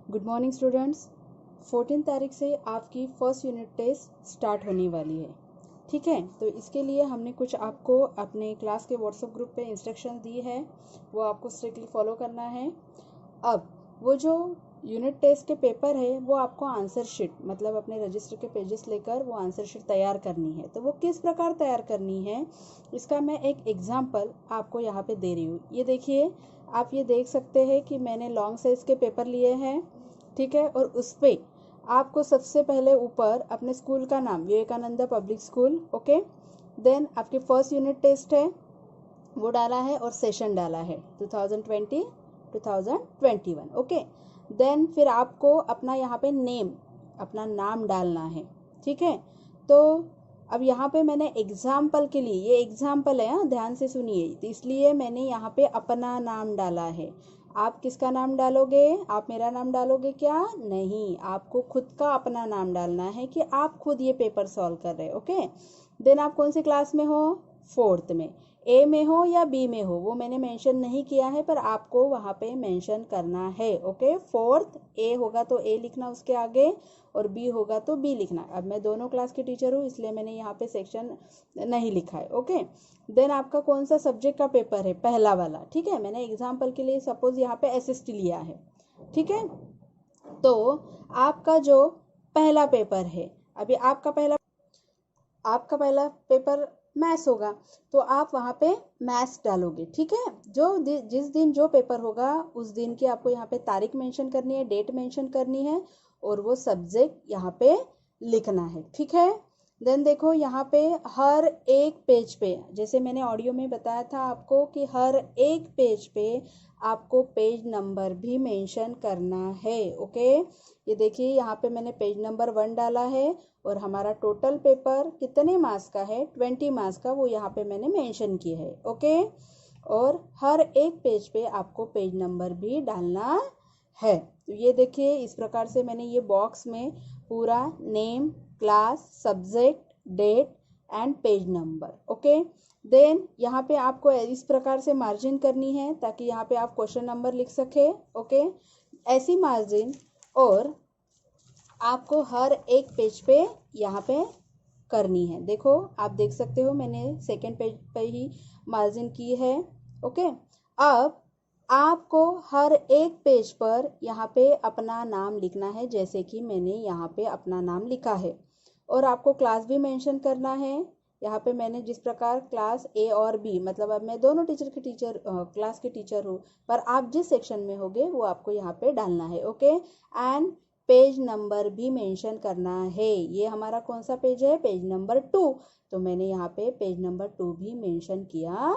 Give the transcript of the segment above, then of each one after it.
Good morning students. 14 तारीख से आपकी फर्स्ट यूनिट टेस्ट स्टार्ट होने वाली है। ठीक है, तो इसके लिए हमने कुछ आपको अपने क्लास के व्हाट्सएप ग्रुप पे इंस्ट्रक्शन दी है, वो आपको स्ट्रिक्टली फॉलो करना है। अब वो जो यूनिट टेस्ट के पेपर है वो आपको आंसर शीट मतलब अपने रजिस्टर के पेजेस लेकर वो आंसर शीट तैयार करनी है। तो वो किस प्रकार तैयार करनी है इसका मैं एक एग्जाम्पल आपको यहाँ पे दे रही हूँ। ये देखिए, आप ये देख सकते हैं कि मैंने लॉन्ग साइज के पेपर लिए हैं। ठीक है, और उस पर आपको सबसे पहले ऊपर अपने स्कूल का नाम Vivekananda public school, okay. Then आपकी फर्स्ट यूनिट टेस्ट है वो डाला है और सेशन डाला है 2020 2021, ओके। देन फिर आपको अपना यहाँ पे नेम अपना नाम डालना है। ठीक है, तो अब यहाँ पे मैंने एग्जाम्पल के लिए, ये एग्जाम्पल है, हाँ ध्यान से सुनिए, तो इसलिए मैंने यहाँ पे अपना नाम डाला है। आप किसका नाम डालोगे? आप मेरा नाम डालोगे क्या? नहीं, आपको खुद का अपना नाम डालना है कि आप खुद ये पेपर सॉल्व कर रहे हैं, ओके। देन आप कौन सी क्लास में हो? फोर्थ में। ए में हो या बी में हो वो मैंने मेंशन नहीं किया है, पर आपको वहाँ पे मेंशन करना है, ओके। फोर्थ, ए होगा तो ए लिखना उसके आगे और बी होगा तो बी लिखना। अब मैं दोनों क्लास की टीचर हूँ इसलिए मैंने यहाँ पे सेक्शन नहीं लिखा है, ओके। देन आपका कौन सा सब्जेक्ट का पेपर है? पहला वाला। ठीक है, मैंने एग्जाम्पल के लिए सपोज यहाँ पे एसएसटी लिया है। ठीक है, तो आपका जो पहला पेपर है, अभी आपका पहला पेपर मैथ्स होगा, तो आप वहाँ पे मैथ्स डालोगे। ठीक है, जिस दिन जो पेपर होगा उस दिन की आपको यहाँ पे तारीख मेंशन करनी है, डेट मेंशन करनी है और वो सब्जेक्ट यहाँ पे लिखना है। ठीक है, देन देखो यहाँ पे हर एक पेज पे, जैसे मैंने ऑडियो में बताया था आपको कि हर एक पेज पे आपको पेज नंबर भी मेंशन करना है, ओके। ये देखिए यहाँ पे मैंने पेज नंबर 1 डाला है और हमारा टोटल पेपर कितने मार्क्स का है? 20 मार्क्स का, वो यहाँ पे मैंने मेंशन किया है, ओके। और हर एक पेज पे आपको पेज नंबर भी डालना है। तो ये देखिए, इस प्रकार से मैंने ये बॉक्स में पूरा name, class, subject, date and page number, okay. Then यहाँ पे आपको इस प्रकार से मार्जिन करनी है ताकि यहाँ पे आप क्वेश्चन नंबर लिख सके, ओके। ऐसी मार्जिन और आपको हर एक पेज पे यहाँ पे करनी है। देखो आप देख सकते हो मैंने सेकेंड पेज पे ही मार्जिन की है, ओके। अब आपको हर एक पेज पर यहाँ पे अपना नाम लिखना है, जैसे कि मैंने यहाँ पे अपना नाम लिखा है। और आपको क्लास भी मेंशन करना है। यहाँ पे मैंने जिस प्रकार क्लास ए और बी, मतलब अब मैं दोनों क्लास की टीचर हूँ, पर आप जिस सेक्शन में होगे वो आपको यहाँ पे डालना है, ओके। एंड पेज नंबर भी मेंशन करना है। ये हमारा कौन सा पेज है? Page number 2। तो मैंने यहाँ पे पेज नंबर 2 भी मेंशन किया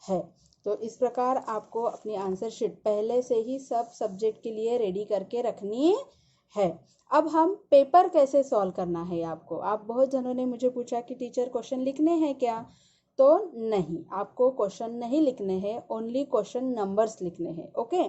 है। तो इस प्रकार आपको अपनी आंसर शीट पहले से ही सब सब्जेक्ट के लिए रेडी करके रखनी है। अब हम पेपर कैसे सॉल्व करना है आपको। आप बहुत जनों ने मुझे पूछा कि टीचर क्वेश्चन लिखने हैं क्या? तो नहीं, आपको क्वेश्चन नहीं लिखने हैं, ओनली क्वेश्चन नंबर्स लिखने हैं, ओके।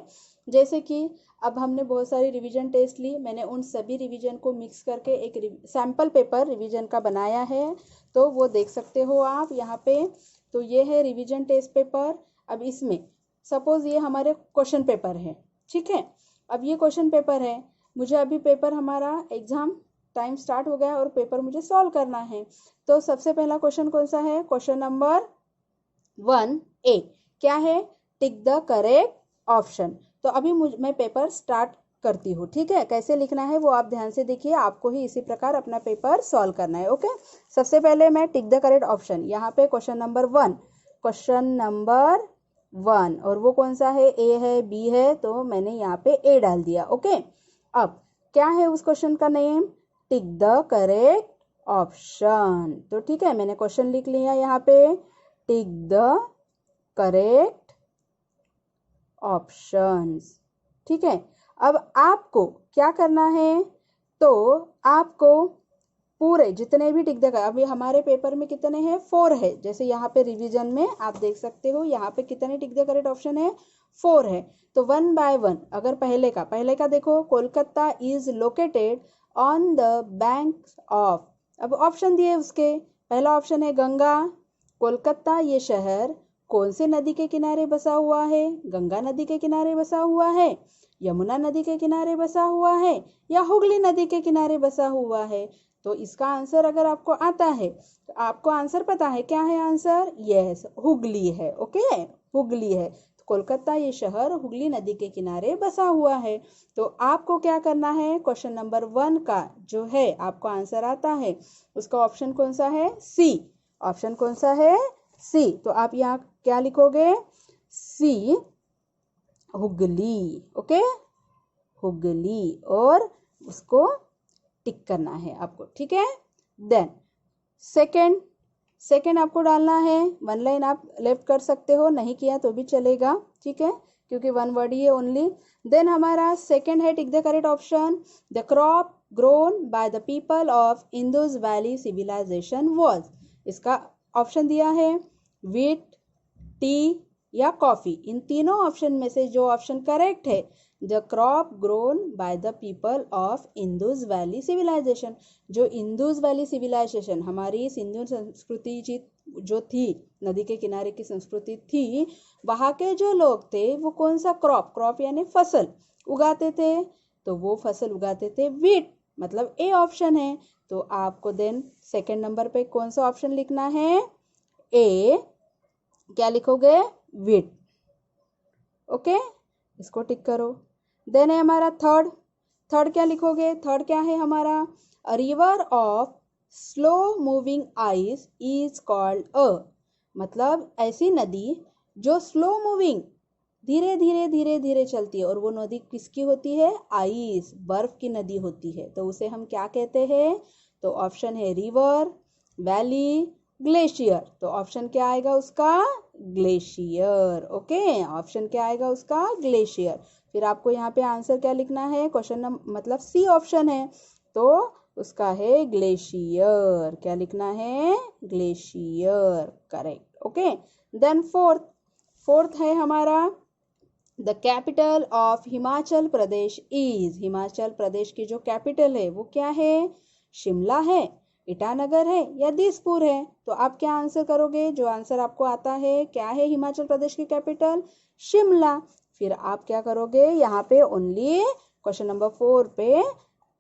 जैसे कि अब हमने बहुत सारी रिवीजन टेस्ट ली, मैंने उन सभी रिवीजन को मिक्स करके एक सैम्पल पेपर रिवीजन का बनाया है, तो वो देख सकते हो आप यहाँ पे। तो ये है रिवीजन टेस्ट पेपर। अब इसमें सपोज ये हमारे क्वेश्चन पेपर है, ठीक है। अब ये क्वेश्चन पेपर है, मुझे अभी पेपर हमारा एग्जाम टाइम स्टार्ट हो गया और पेपर मुझे सॉल्व करना है। तो सबसे पहला क्वेश्चन कौन सा है? क्वेश्चन नंबर 1A क्या है? Tick the correct option. तो अभी मैं पेपर स्टार्ट करती हूँ, ठीक है। कैसे लिखना है वो आप ध्यान से देखिए, आपको ही इसी प्रकार अपना पेपर सॉल्व करना है, ओके। सबसे पहले मैं टिक द करेक्ट ऑप्शन, यहाँ पे क्वेश्चन नंबर 1 और वो कौन सा है? ए है, बी है, तो मैंने यहाँ पे ए डाल दिया, ओके। अब क्या है उस क्वेश्चन का name? Tick the correct option. तो ठीक है, मैंने क्वेश्चन लिख लिया यहाँ पे, टिक द करेक्ट ऑप्शंस। ठीक है, अब आपको क्या करना है? तो आपको पूरे जितने भी टिक द, अभी हमारे पेपर में कितने हैं? 4 है। जैसे यहाँ पे रिवीजन में आप देख सकते हो यहाँ पे कितने टिक द करेक्ट ऑप्शन है? 4 है। तो 1 बाय 1, अगर पहले का देखो, Kolkata is located on the bank of, अब ऑप्शन दिए उसके, पहला ऑप्शन है गंगा। कोलकाता ये शहर कौन से नदी के किनारे बसा हुआ है? गंगा नदी के किनारे बसा हुआ है। यमुना नदी के किनारे बसा हुआ है या हुगली नदी के किनारे बसा हुआ है? तो इसका आंसर अगर आपको आता है तो आपको आंसर पता है क्या है आंसर? यस, हुगली है। ओके, हुगली है। तो कोलकाता ये शहर हुगली नदी के किनारे बसा हुआ है। तो आपको क्या करना है, क्वेश्चन नंबर 1 का जो है आपको आंसर आता है, उसका ऑप्शन कौन सा है? सी। ऑप्शन कौन सा है? सी। तो आप यहाँ क्या लिखोगे? सी, हुगली। ओके, हुगली, और उसको टिक करना है आपको, ठीक है। देन सेकंड आपको डालना है। 1 लाइन आप लेफ्ट कर सकते हो, नहीं किया तो भी चलेगा, ठीक है, क्योंकि 1 वर्ड ही है ओनली। देन हमारा सेकंड है tick the correct option. The crop grown by the people of Indus valley civilisation was. इसका ऑप्शन दिया है व्हीट, टी या कॉफी। इन तीनों ऑप्शन में से जो ऑप्शन करेक्ट है, the crop grown by the people of Indus valley civilisation. जो इंदुस वैली सिविलाइजेशन हमारी सिंधु संस्कृति जो थी, नदी के किनारे की संस्कृति थी, वहाँ के जो लोग थे वो कौन सा क्रॉप यानी फसल उगाते थे? तो वो फसल उगाते थे व्हीट, मतलब ए ऑप्शन है। तो आपको देन सेकंड नंबर पे कौन सा ऑप्शन लिखना है? ए। क्या लिखोगे? व्हीट। ओके, इसको टिक करो। देन है हमारा थर्ड क्या लिखोगे? थर्ड क्या है हमारा? A river of slow moving ice is called a. मतलब ऐसी नदी जो स्लो मूविंग, धीरे धीरे धीरे धीरे चलती है, और वो नदी किसकी होती है? आइस, बर्फ की नदी होती है। तो उसे हम क्या कहते हैं? तो ऑप्शन है रिवर, वैली, ग्लेशियर। तो ऑप्शन क्या आएगा उसका? ग्लेशियर। ओके, ऑप्शन क्या आएगा उसका? ग्लेशियर। फिर आपको यहाँ पे आंसर क्या लिखना है? क्वेश्चन मतलब सी ऑप्शन है, तो उसका है ग्लेशियर। क्या लिखना है? Glacier, correct. Okay, then fourth है हमारा the capital of Himachal Pradesh is. Himachal Pradesh की जो कैपिटल है वो क्या है? शिमला है, ईटानगर है या दिसपुर है? तो आप क्या आंसर करोगे? जो आंसर आपको आता है, क्या है हिमाचल प्रदेश की कैपिटल? शिमला। फिर आप क्या करोगे? यहाँ पे ओनली क्वेश्चन नंबर 4 पे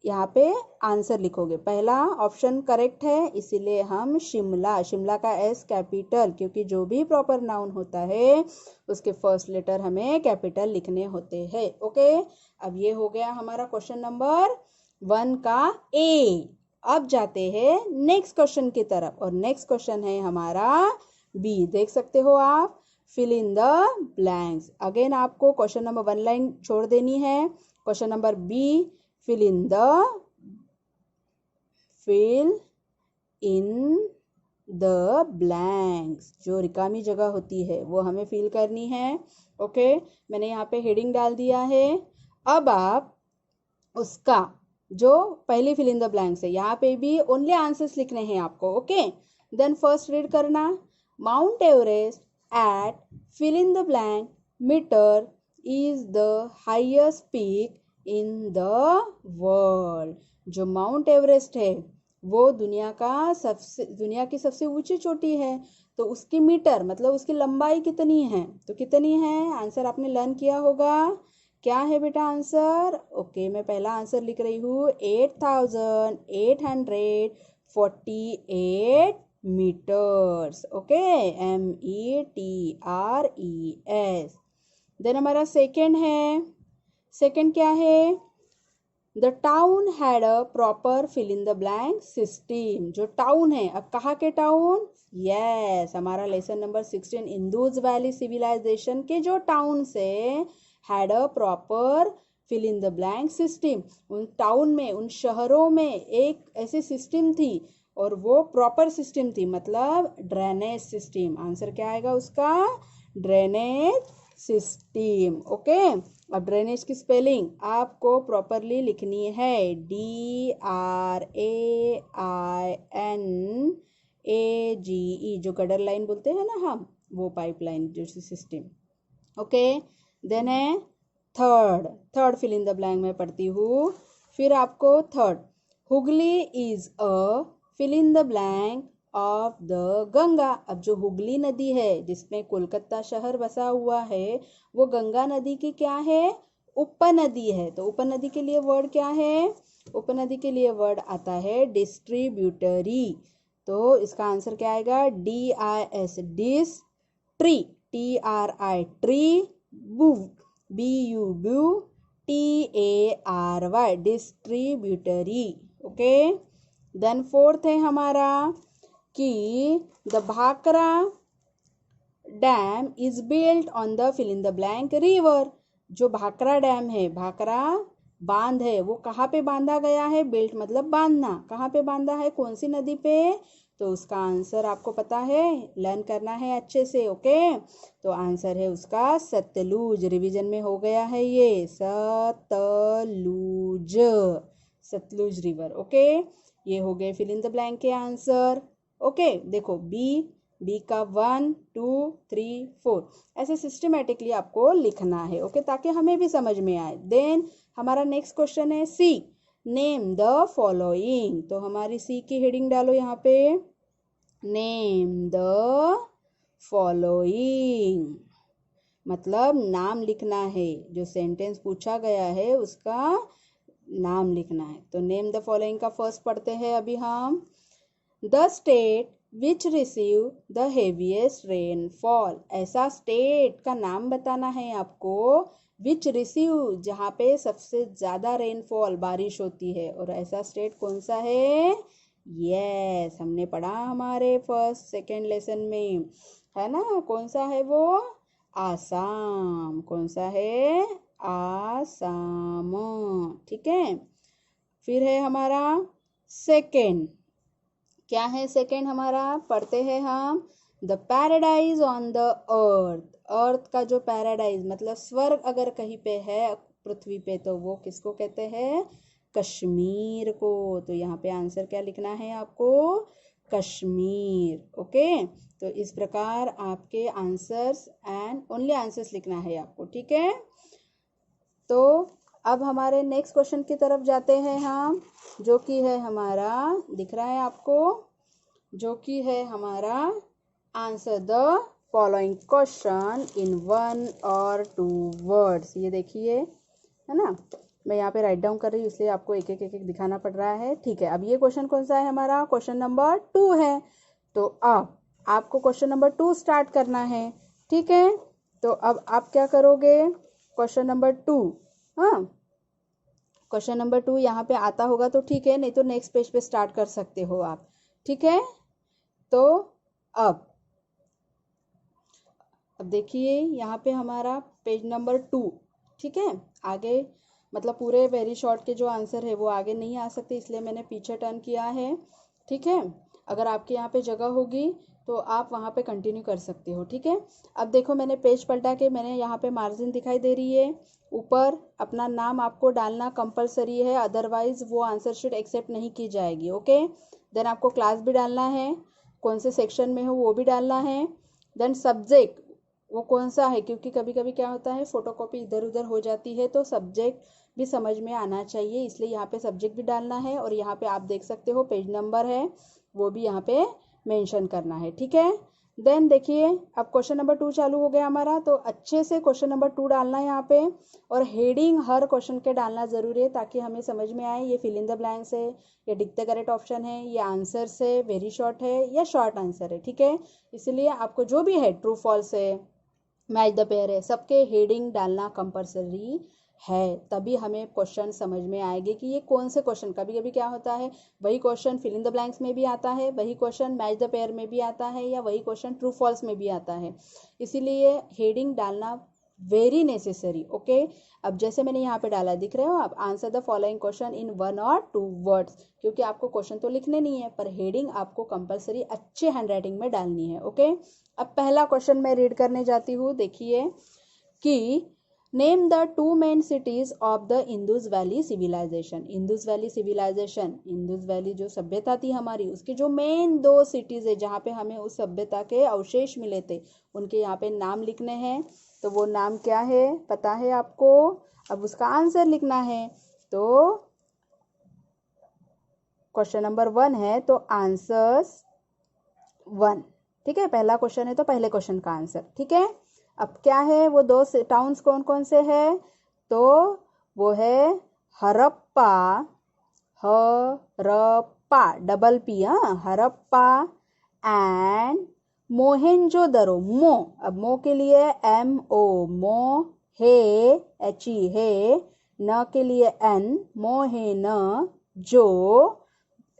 यहाँ पे आंसर लिखोगे। पहला ऑप्शन करेक्ट है, इसीलिए हम शिमला का एस कैपिटल, क्योंकि जो भी प्रॉपर नाउन होता है उसके फर्स्ट लेटर हमें कैपिटल लिखने होते हैं। ओके, अब ये हो गया हमारा क्वेश्चन नंबर 1 का ए। अब जाते हैं नेक्स्ट क्वेश्चन की तरफ, और नेक्स्ट क्वेश्चन है हमारा बी। देख सकते हो आप, fill in the blanks. Again आपको क्वेश्चन नंबर 1 लाइन छोड़ देनी है। Question number B, fill in the blanks। जो रिकामी जगह होती है वो हमें फिल करनी है। ओके, मैंने यहाँ पे हेडिंग डाल दिया है। अब आप उसका जो पहली फिल इन द ब्लैंक्स है, यहाँ पे भी ओनली आंसर्स लिखने हैं आपको। ओके, देन फर्स्ट रीड करना। Mount Everest at fill in the blank metre is the highest peak in the world. जो माउंट एवरेस्ट है वो दुनिया की सबसे ऊंची चोटी है। तो उसकी मीटर मतलब उसकी लंबाई कितनी है? तो कितनी है? आंसर आपने लर्न किया होगा। क्या है बेटा आंसर? ओके, मैं पहला आंसर लिख रही हूँ 8,848 मीटर्स। Okay, METRES। देन हमारा सेकंड क्या है? The town had a proper fill in the blank system. जो टाउन है, अब कहाँ के टाउन? यस, हमारा lesson number 16 Indus valley civilisation के जो टाउन से had a proper fill in the blank system. उन टाउन में, उन शहरों में एक ऐसी सिस्टम थी, और वो प्रॉपर सिस्टम थी, मतलब ड्रेनेज सिस्टम। आंसर क्या आएगा उसका? Drainage system. ओके, अब ड्रेनेज की स्पेलिंग आपको प्रॉपरली लिखनी है, DRAINAGE। जो गटर लाइन बोलते हैं ना हम, वो पाइपलाइन जैसी सिस्टम। ओके, देन है third fill in the blank में पढ़ती हूँ। फिर आपको third, Hooghly is a fill in the blank of the Ganga. अब जो हुगली नदी है जिसमें कोलकाता शहर बसा हुआ है, वो गंगा नदी की क्या है? उपनदी है। तो उपनदी के लिए वर्ड क्या है? उपनदी के लिए वर्ड आता है डिस्ट्रीब्यूटरी। तो इसका आंसर क्या आएगा? DIS, dis, tri, TRI, tri, BU, TARY, distributary. Okay, then fourth है हमारा कि the Bhakra dam is built on the fill in the blank river. जो भाखरा डैम है, भाखरा बांध है, वो कहाँ पे बांधा गया है? बिल्ट मतलब बांधना। कहाँ पे बांधा है? कौन सी नदी पे? तो उसका आंसर आपको पता है, लर्न करना है अच्छे से। ओके, तो आंसर है उसका सतलुज। रिवीजन में हो गया है ये, सतलुज, सतलुज रिवर। ओके, ये हो गए फिल इन द ब्लैंक के आंसर। ओके, देखो बी का 1 2 3 4 ऐसे सिस्टमेटिकली आपको लिखना है। ओके, ताकि हमें भी समझ में आए। देन हमारा नेक्स्ट क्वेश्चन है सी, नेम द फॉलोइंग। तो हमारी सी की हेडिंग डालो यहाँ पे, नेम द फॉलोइंग, मतलब नाम लिखना है। जो सेंटेंस पूछा गया है उसका नाम लिखना है। तो नेम द फॉलोइंग का फर्स्ट पढ़ते हैं अभी हम। The state which receive the heaviest rainfall. ऐसा स्टेट का नाम बताना है आपको विच रिसीव, जहाँ पे सबसे ज़्यादा रेनफॉल, बारिश होती है। और ऐसा स्टेट कौन सा है? यस, हमने पढ़ा हमारे फर्स्ट सेकेंड लेसन में, है ना? कौन सा है वो? आसाम। कौन सा है? आसाम। ठीक है, फिर है हमारा सेकेंड। क्या है सेकेंड हमारा? पढ़ते हैं हम, the paradise on the earth. Earth का जो पैराडाइज मतलब स्वर्ग अगर कहीं पे है पृथ्वी पे, तो वो किसको कहते हैं? कश्मीर को। तो यहाँ पे आंसर क्या लिखना है आपको? कश्मीर। ओके, तो इस प्रकार आपके आंसर्स एंड ओनली आंसर्स लिखना है आपको। ठीक है, तो अब हमारे नेक्स्ट क्वेश्चन की तरफ जाते हैं हम, जो कि है हमारा, दिख रहा है आपको, जो कि है हमारा answer the following question in 1 और 2 वर्ड्स। ये देखिए, है ना? मैं यहाँ पे राइट डाउन कर रही हूँ, इसलिए आपको एक एक दिखाना पड़ रहा है। ठीक है, अब ये क्वेश्चन कौन सा है हमारा? क्वेश्चन नंबर 2 है। तो अब आपको क्वेश्चन नंबर 2 स्टार्ट करना है। ठीक है, तो अब आप क्या करोगे? क्वेश्चन नंबर 2, हाँ, क्वेश्चन नंबर 2 यहाँ पे आता होगा तो ठीक है, नहीं तो नेक्स्ट पेज पे स्टार्ट कर सकते हो आप। ठीक है, तो अब देखिए यहाँ पे हमारा पेज नंबर 2। ठीक है, आगे मतलब पूरे वेरी शॉर्ट के जो आंसर है वो आगे नहीं आ सकते, इसलिए मैंने पीछे टर्न किया है। ठीक है, अगर आपके यहाँ पे जगह होगी तो आप वहाँ पे कंटिन्यू कर सकते हो। ठीक है, अब देखो मैंने पेज पलटा के, मैंने यहाँ पे मार्जिन दिखाई दे रही है, ऊपर अपना नाम आपको डालना कंपलसरी है, अदरवाइज वो आंसर शीट एक्सेप्ट नहीं की जाएगी। ओके, देन आपको क्लास भी डालना है, कौन से सेक्शन में हो वो भी डालना है। देन सब्जेक्ट वो कौन सा है, क्योंकि कभी कभी क्या होता है फोटोकॉपी इधर उधर हो जाती है, तो सब्जेक्ट भी समझ में आना चाहिए, इसलिए यहाँ पे सब्जेक्ट भी डालना है। और यहाँ पे आप देख सकते हो पेज नंबर है, वो भी यहाँ पे मेंशन करना है। ठीक है, देन देखिए अब क्वेश्चन नंबर 2 चालू हो गया हमारा, तो अच्छे से क्वेश्चन नंबर 2 डालना है यहाँ पे, और हेडिंग हर क्वेश्चन के डालना जरूरी है, ताकि हमें समझ में आए ये फिल इन द ब्लैंक्स है, ये टिक द करेक्ट ऑप्शन है, ये आंसर है वेरी शॉर्ट है या शॉर्ट आंसर है। ठीक है, इसलिए आपको जो भी है, ट्रू फॉल्स है, मैच द पेयर है, सबके हेडिंग डालना कंपलसरी है, तभी हमें क्वेश्चन समझ में आएगी कि ये कौन से क्वेश्चन। कभी कभी क्या होता है वही question fill in the blanks में भी आता है, वही क्वेश्चन मैच द पेयर में भी आता है, या वही क्वेश्चन ट्रू फॉल्स में भी आता है, इसीलिए हेडिंग डालना वेरी नेसेसरी। ओके, अब जैसे मैंने यहाँ पे डाला, दिख रहे हो आप, answer the following question in 1 और 2 वर्ड्स, क्योंकि आपको क्वेश्चन तो लिखने नहीं है, पर हेडिंग आपको कंपलसरी अच्छे हैंडराइटिंग में डालनी है। ओके, अब पहला क्वेश्चन मैं रीड करने जाती हूँ। देखिए कि name the 2 main cities of the Indus valley civilization. Indus valley civilization, Indus valley जो सभ्यता थी हमारी, उसके जो मेन 2 सिटीज है जहाँ पे हमें उस सभ्यता के अवशेष मिले थे, उनके यहाँ पे नाम लिखने हैं। तो वो नाम क्या है पता है आपको, अब उसका आंसर लिखना है। तो क्वेश्चन नंबर 1 है, तो आंसर्स 1। ठीक है, पहला क्वेश्चन है तो पहले क्वेश्चन का आंसर। ठीक है, अब क्या है वो 2 टाउन्स कौन कौन से है? तो वो है हरप्पा, हरप्पा, डबल पी, हाँ, हरप्पा एंड मोहेंजोदड़ो, मो, अब मो के लिए एम ओ, मो, हे, एच ई, हे, न के लिए एन, मोहे न, जो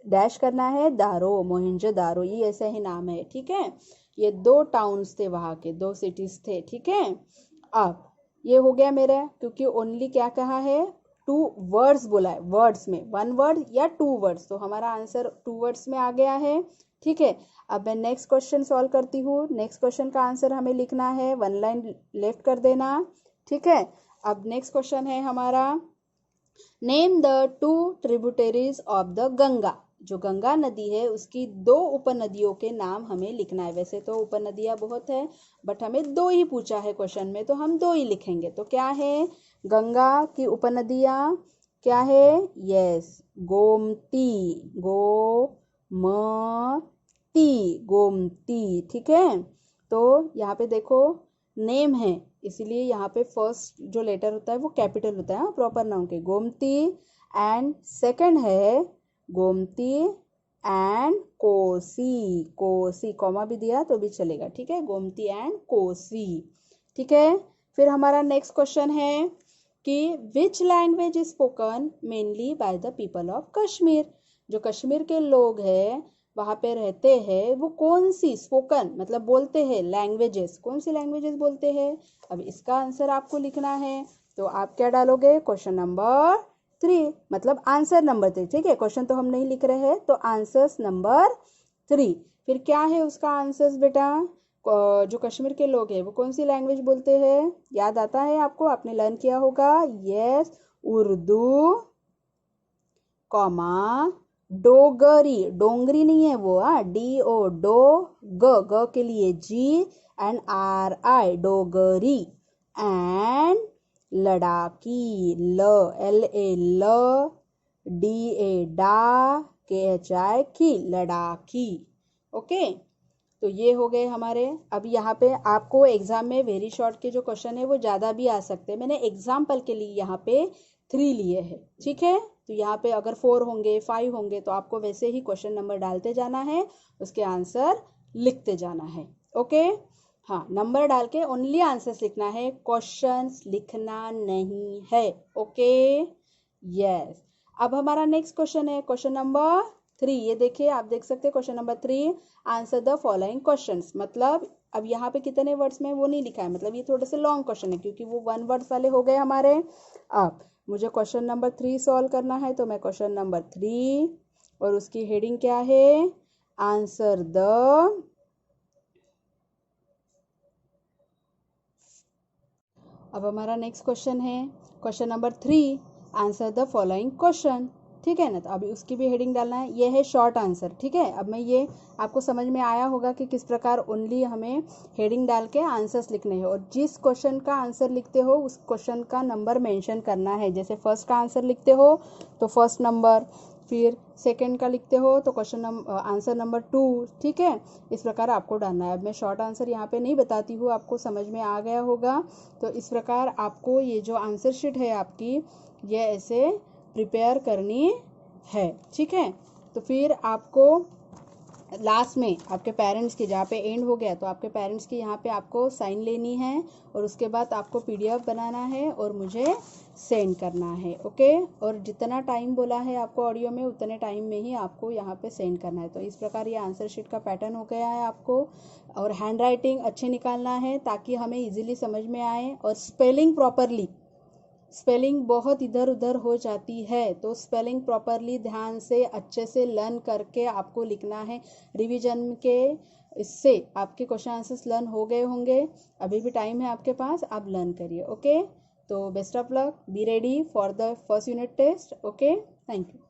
डैश करना है दारो, मोहेंजोदारो, ये ऐसे ही नाम है, ठीक है। ये 2 टाउन्स थे, वहां के 2 सिटीज थे, ठीक है। अब ये हो गया मेरा, क्योंकि ओनली क्या कहा है, 2 वर्ड्स बोला है, वर्ड्स में 1 वर्ड या 2 वर्ड्स, तो हमारा आंसर 2 वर्ड्स में आ गया है, ठीक है। अब मैं नेक्स्ट क्वेश्चन सॉल्व करती हूँ। नेक्स्ट क्वेश्चन का आंसर हमें लिखना है, 1 लाइन लेफ्ट कर देना, ठीक है। अब नेक्स्ट क्वेश्चन है हमारा, name the 2 tributaries of the Ganga, जो गंगा नदी है उसकी 2 उपनदियों के नाम हमें लिखना है। वैसे तो उपनदियां बहुत है, बट हमें 2 ही पूछा है क्वेश्चन में, तो हम 2 ही लिखेंगे। तो क्या है गंगा की उपनदियां, क्या है, यस, गोमती, गोमती, गोमती, ठीक है। तो यहाँ पे देखो नेम है, इसीलिए यहाँ पे फर्स्ट जो लेटर होता है वो कैपिटल होता है, प्रॉपर नाउन के, गोमती, एंड सेकंड है गोमती एंड कोसी, कोसी कॉमा भी दिया तो भी चलेगा, ठीक है, गोमती एंड कोसी, ठीक है। फिर हमारा नेक्स्ट क्वेश्चन है कि which language is spoken mainly by the people of Kashmir, जो कश्मीर के लोग हैं वहां पे रहते हैं, वो कौन सी स्पोकन मतलब बोलते हैं लैंग्वेजेस, कौन सी लैंग्वेजेस बोलते हैं। अब इसका आंसर आपको लिखना है, तो आप क्या डालोगे, क्वेश्चन नंबर 3, मतलब आंसर नंबर 3, ठीक है, क्वेश्चन तो हम नहीं लिख रहे हैं, तो आंसर्स नंबर 3। फिर क्या है उसका आंसर्स बेटा, जो कश्मीर के लोग हैं वो कौन सी लैंग्वेज बोलते हैं, याद आता है आपको, आपने लर्न किया होगा, यस, उर्दू, कॉमा डोगरी, डोंगरी नहीं है वो, डी ओ, डो, ग के लिए G and R I, Dogri, and Ladakhi, ल, एल ए ल, डी ए डा, के एच आई की, लड़ाकी, ओके। तो ये हो गए हमारे। अब यहाँ पे आपको एग्जाम में वेरी शॉर्ट के जो क्वेश्चन है वो ज़्यादा भी आ सकते हैं, मैंने एग्जाम्पल के लिए यहाँ पे 3 लिए हैं, ठीक है। तो यहाँ पे अगर 4 होंगे 5 होंगे तो आपको वैसे ही क्वेश्चन नंबर डालते जाना है, उसके आंसर लिखते जाना है, ओके। हाँ, नंबर डाल के ओनली आंसर्स लिखना है, क्वेश्चंस लिखना नहीं है, ओके, यस। अब हमारा नेक्स्ट क्वेश्चन है क्वेश्चन नंबर 3, ये देखिए आप देख सकते हैं question number 3, answer the following questions, मतलब अब यहाँ पे कितने वर्ड्स में वो नहीं लिखा है, मतलब ये थोड़े से लॉन्ग क्वेश्चन है क्योंकि वो 1 वर्ड्स वाले हो गए हमारे। अब मुझे क्वेश्चन नंबर 3 सॉल्व करना है, तो मैं क्वेश्चन नंबर 3 और उसकी हेडिंग क्या है, आंसर द, अब हमारा नेक्स्ट क्वेश्चन है question number 3, answer the following question, ठीक है ना। तो अभी उसकी भी हेडिंग डालना है, ये है शॉर्ट आंसर, ठीक है। अब मैं ये आपको समझ में आया होगा कि किस प्रकार ओनली हमें हेडिंग डाल के आंसर्स लिखने हैं, और जिस क्वेश्चन का आंसर लिखते हो उस क्वेश्चन का नंबर मेंशन करना है। जैसे फर्स्ट का आंसर लिखते हो तो फर्स्ट नंबर, फिर सेकंड का लिखते हो तो क्वेश्चन आंसर नंबर 2, ठीक है, इस प्रकार आपको डालना है। अब मैं शॉर्ट आंसर यहाँ पे नहीं बताती हूँ, आपको समझ में आ गया होगा। तो इस प्रकार आपको ये जो आंसर शीट है आपकी, ये ऐसे प्रिपेयर करनी है, ठीक है। तो फिर आपको लास्ट में आपके पेरेंट्स की, जहाँ पे एंड हो गया तो आपके पेरेंट्स की यहाँ पे आपको साइन लेनी है, और उसके बाद आपको पीडीएफ बनाना है और मुझे सेंड करना है, ओके। और जितना टाइम बोला है आपको ऑडियो में उतने टाइम में ही आपको यहाँ पे सेंड करना है। तो इस प्रकार ये आंसर शीट का पैटर्न हो गया है आपको, और हैंड राइटिंग अच्छे निकालना है ताकि हमें ईजिली समझ में आए, और स्पेलिंग प्रॉपरली, स्पेलिंग बहुत इधर उधर हो जाती है, तो स्पेलिंग प्रॉपरली ध्यान से अच्छे से लर्न करके आपको लिखना है। रिवीजन के इससे आपके क्वेश्चन आंसर्स लर्न हो गए होंगे, अभी भी टाइम है आपके पास, आप लर्न करिए, ओके। तो best of luck, be ready for the first unit test, okay, thank you.